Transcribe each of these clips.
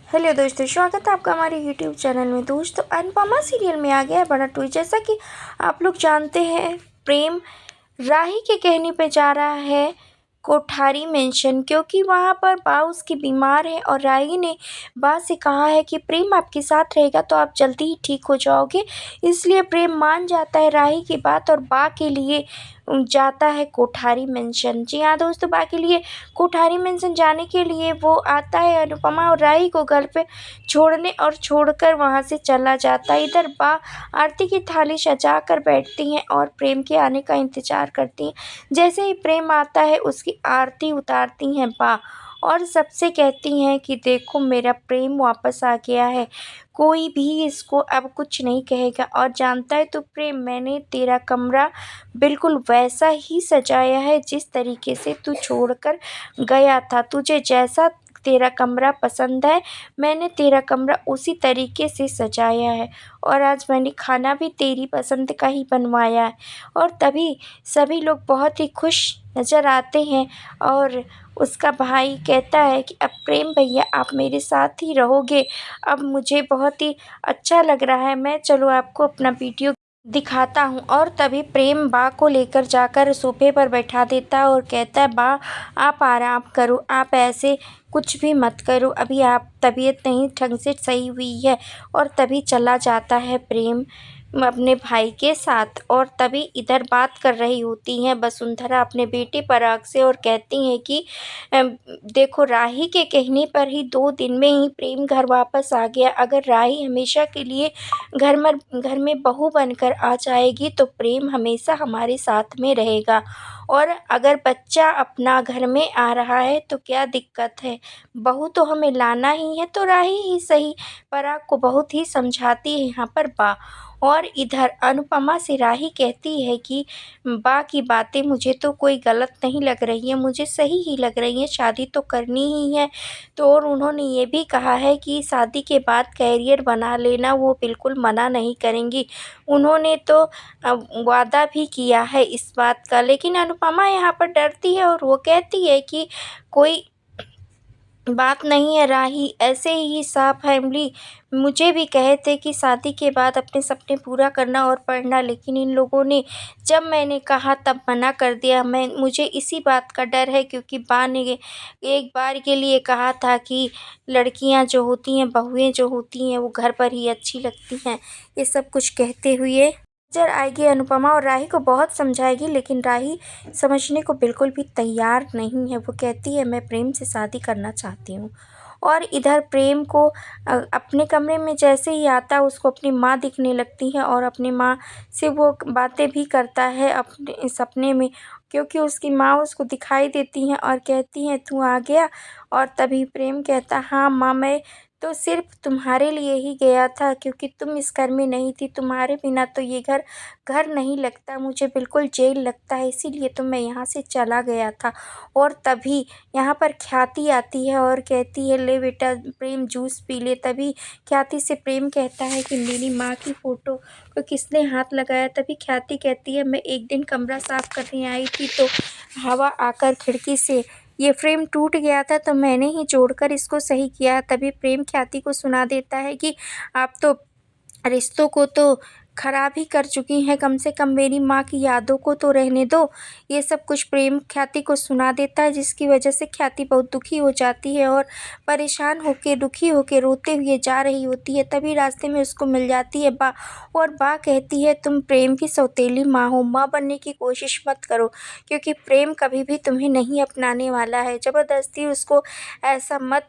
Hello दोस्तों, स्वागत है आपका हमारे यूट्यूब चैनल में। दोस्तों, अनुपमा सीरियल में आ गया है बड़ा ट्विस्ट। जैसा कि आप लोग जानते हैं, प्रेम राही के कहने पे जा रहा है कोठारी मेंशन, क्योंकि वहाँ पर बा उसकी बीमार है और राही ने बा से कहा है कि प्रेम आपके साथ रहेगा तो आप जल्दी ही ठीक हो जाओगे। इसलिए प्रेम मान जाता है राही की बात और बा के लिए जाता है कोठारी मेंशन। जी हाँ दोस्तों, बा के लिए कोठारी मेंशन जाने के लिए वो आता है अनुपमा और राही को घर पे छोड़ने और छोड़कर वहाँ से चला जाता है। इधर बा आरती की थाली सजा कर बैठती हैं और प्रेम के आने का इंतजार करती हैं। जैसे ही प्रेम आता है उसकी आरती उतारती हैं बा और सबसे कहती हैं कि देखो, मेरा प्रेम वापस आ गया है, कोई भी इसको अब कुछ नहीं कहेगा। और जानता है तो प्रेम, मैंने तेरा कमरा बिल्कुल वैसा ही सजाया है जिस तरीके से तू छोड़कर गया था। तुझे जैसा तेरा कमरा पसंद है, मैंने तेरा कमरा उसी तरीके से सजाया है और आज मैंने खाना भी तेरी पसंद का ही बनवाया है। और तभी सभी लोग बहुत ही खुश नज़र आते हैं और उसका भाई कहता है कि अब प्रेम भैया आप मेरे साथ ही रहोगे, अब मुझे बहुत ही अच्छा लग रहा है, मैं चलो आपको अपना वीडियो दिखाता हूँ। और तभी प्रेम बा को लेकर जाकर सोफे पर बैठा देता है और कहता है, बा आप आराम करो, आप ऐसे कुछ भी मत करो, अभी आप तबीयत नहीं ढंग से सही हुई है। और तभी चला जाता है प्रेम अपने भाई के साथ। और तभी इधर बात कर रही होती हैं वसुंधरा अपने बेटे पराग से और कहती हैं कि देखो, राही के कहने पर ही 2 दिन में ही प्रेम घर वापस आ गया। अगर राही हमेशा के लिए घर में बहू बनकर आ जाएगी तो प्रेम हमेशा हमारे साथ में रहेगा। और अगर बच्चा अपना घर में आ रहा है तो क्या दिक्कत है, बहू तो हमें लाना ही है, तो राही ही सही। पराग को बहुत ही समझाती है यहाँ पर बा। और इधर अनुपमा से राही कहती है कि बा की बातें मुझे तो कोई गलत नहीं लग रही है, मुझे सही ही लग रही है, शादी तो करनी ही है। तो और उन्होंने ये भी कहा है कि शादी के बाद कैरियर बना लेना वो बिल्कुल मना नहीं करेंगी। उन्होंने तो वादा भी किया है इस बात का। लेकिन अनुपमा यहाँ पर डरती है और वो कहती है कि कोई बात नहीं है राही, ऐसे ही सा फैमिली मुझे भी कहे थे कि शादी के बाद अपने सपने पूरा करना और पढ़ना, लेकिन इन लोगों ने जब मैंने कहा तब मना कर दिया। मुझे इसी बात का डर है, क्योंकि बा ने एक बार के लिए कहा था कि लड़कियां जो होती हैं, बहुएं जो होती हैं, वो घर पर ही अच्छी लगती हैं। ये सब कुछ कहते हुए नजर आएगी अनुपमा और राही को बहुत समझाएगी, लेकिन राही समझने को बिल्कुल भी तैयार नहीं है। वो कहती है, मैं प्रेम से शादी करना चाहती हूँ। और इधर प्रेम को अपने कमरे में जैसे ही आता उसको अपनी माँ दिखने लगती है और अपनी माँ से वो बातें भी करता है अपने सपने में, क्योंकि उसकी माँ उसको दिखाई देती हैं और कहती हैं, तू आ गया। और तभी प्रेम कहता, हाँ माँ, मैं तो सिर्फ तुम्हारे लिए ही गया था, क्योंकि तुम इस घर में नहीं थी। तुम्हारे बिना तो ये घर घर नहीं लगता, मुझे बिल्कुल जेल लगता है, इसीलिए तो मैं यहाँ से चला गया था। और तभी यहाँ पर ख्याति आती है और कहती है, ले बेटा प्रेम जूस पी ले। तभी ख्याति से प्रेम कहता है कि मेरी माँ की फ़ोटो को किसने हाथ लगाया। तभी ख्याति कहती है, मैं एक दिन कमरा साफ़ करने आई थी तो हवा आकर खिड़की से ये फ्रेम टूट गया था, तो मैंने ही जोड़कर इसको सही किया। तभी प्रेम ख्याति को सुना देता है कि आप तो रिश्तों को तो खराब ही कर चुकी हैं, कम से कम मेरी माँ की यादों को तो रहने दो। ये सब कुछ प्रेम ख्याति को सुना देता है, जिसकी वजह से ख्याति बहुत दुखी हो जाती है और परेशान होके दुखी होके रोते हुए जा रही होती है। तभी रास्ते में उसको मिल जाती है बा और बा कहती है, तुम प्रेम की सौतेली माँ हो, माँ बनने की कोशिश मत करो, क्योंकि प्रेम कभी भी तुम्हें नहीं अपनाने वाला है। ज़बरदस्ती उसको ऐसा मत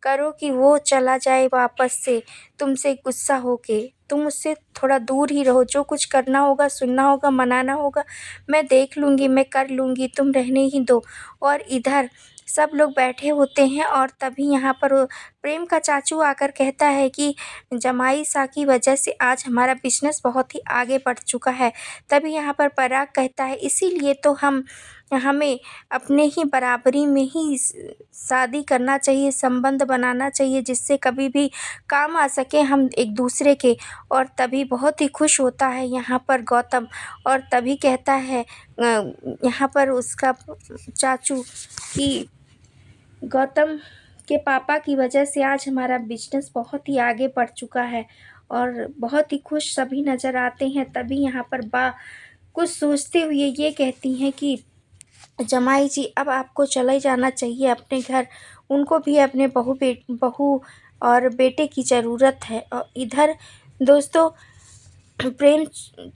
करो कि वो चला जाए वापस से तुमसे गुस्सा होके। तुम उससे थोड़ा दूर ही रहो, जो कुछ करना होगा, सुनना होगा, मनाना होगा, मैं देख लूँगी, मैं कर लूँगी, तुम रहने ही दो। और इधर सब लोग बैठे होते हैं और तभी यहाँ पर वो प्रेम का चाचू आकर कहता है कि जमाई सा की वजह से आज हमारा बिज़नेस बहुत ही आगे बढ़ चुका है। तभी यहाँ पर पराग कहता है, इसीलिए तो हमें अपने ही बराबरी में ही शादी करना चाहिए, संबंध बनाना चाहिए, जिससे कभी भी काम आ सके हम एक दूसरे के। और तभी बहुत ही खुश होता है यहाँ पर गौतम और तभी कहता है यहाँ पर उसका चाचू कि गौतम के पापा की वजह से आज हमारा बिजनेस बहुत ही आगे बढ़ चुका है और बहुत ही खुश सभी नज़र आते हैं। तभी यहाँ पर बा कुछ सोचते हुए ये कहती हैं कि जमाई जी अब आपको चले जाना चाहिए अपने घर, उनको भी अपने बहू और बेटे की ज़रूरत है। और इधर दोस्तों प्रेम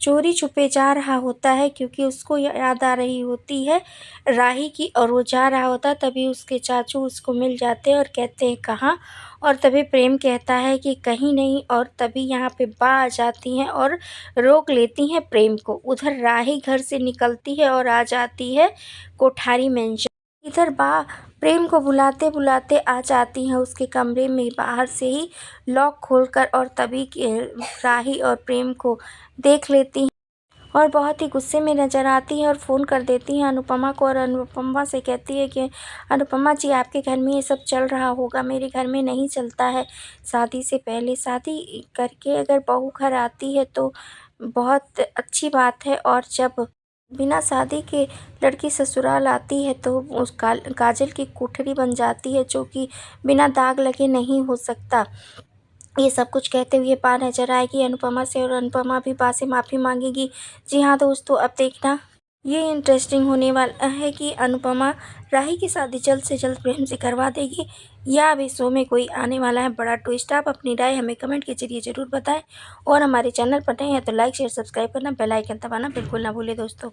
चोरी छुपे जा रहा होता है क्योंकि उसको याद आ रही होती है राही की, और वो जा रहा होता है तभी उसके चाचू उसको मिल जाते हैं और कहते हैं कहाँ, और तभी प्रेम कहता है कि कहीं नहीं, और तभी यहाँ पे बा आ जाती हैं और रोक लेती हैं प्रेम को। उधर राही घर से निकलती है और आ जाती है कोठारी मेंशन। इधर बा प्रेम को बुलाते बुलाते आ जाती हैं उसके कमरे में बाहर से ही लॉक खोलकर, और तभी राही और प्रेम को देख लेती हैं और बहुत ही गुस्से में नज़र आती है और फ़ोन कर देती हैं अनुपमा को, और अनुपमा से कहती है कि अनुपमा जी आपके घर में ये सब चल रहा होगा, मेरे घर में नहीं चलता है। शादी से पहले शादी करके अगर बहू घर आती है तो बहुत अच्छी बात है, और जब बिना शादी के लड़की ससुराल आती है तो उस काजल की कोठरी बन जाती है, जो कि बिना दाग लगे नहीं हो सकता। ये सब कुछ कहते हुए बा नजर आएगी अनुपमा से और अनुपमा भी बा से माफ़ी मांगेगी। जी हाँ दोस्तों, अब देखना ये इंटरेस्टिंग होने वाला है कि अनुपमा राही की शादी जल्द से जल्द प्रेम से करवा देगी या अभी शो में कोई आने वाला है बड़ा ट्विस्ट। आप अपनी राय हमें कमेंट के जरिए ज़रूर बताएं और हमारे चैनल पर नए हैं तो लाइक शेयर सब्सक्राइब करना, बेल आइकन दबाना बिल्कुल ना भूलें दोस्तों।